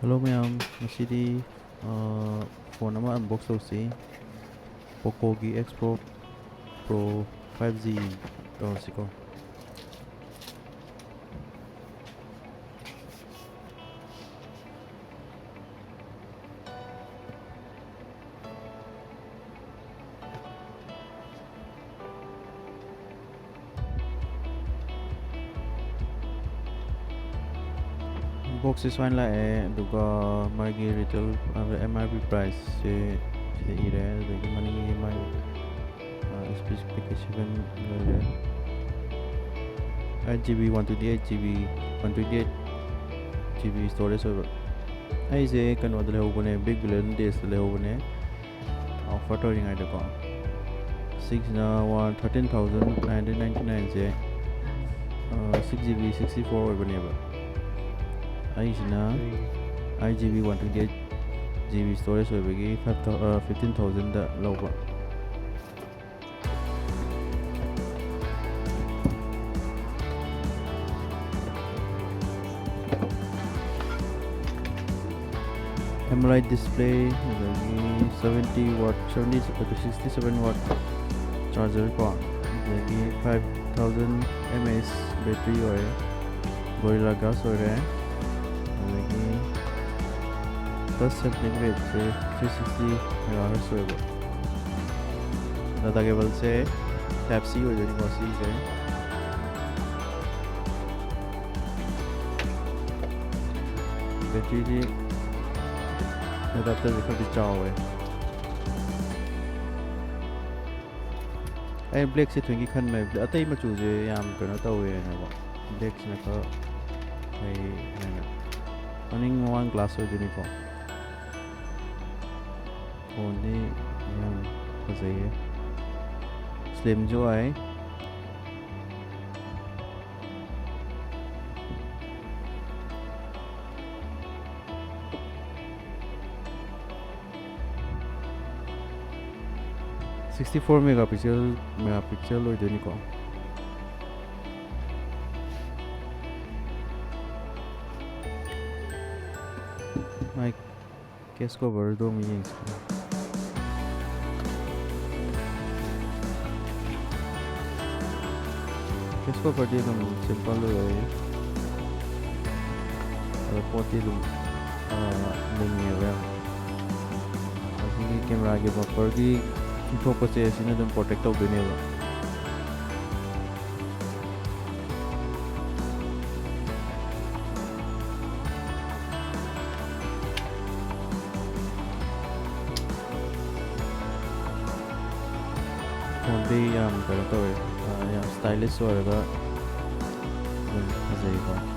Hello ma'am, masidi phone nama unbox tausi POCO gi X Pro 5G tausiko. Box is fine la duga magi retail MRP price se ire the money my specification 8GB 128GB 128GB storage over I say can order over big billion days over offer touring at the car 6 now 13,999 say 6GB 64 over neighbor I na IGB 128GB storage over 15,000 lower. AMOLED display 70 watt 70 to 67 watt charger ko 5000 mAh battery or Gorilla Glass or touch sampling rate से 360 MHz होगा data cable से Type C हो जाएगी बहुत सी से battery जी adapter देखो दिखा हुआ है ब्लैक से 20 खन में अतः ही मचूज़ है यहाँ करना तो हुए हैं वो ब्लैक से ना running one glass or uniform only slim जो है 64 megapixel or uniform my case cover do me case cover dia dum simple hai aur poti dum नहीं है अभी कैमरा आगे बफर की फोकस से ऐसे ना दम प्रोटेक्ट हो देने वाला only करता है या स्टाइलिश होएगा मज़ेदार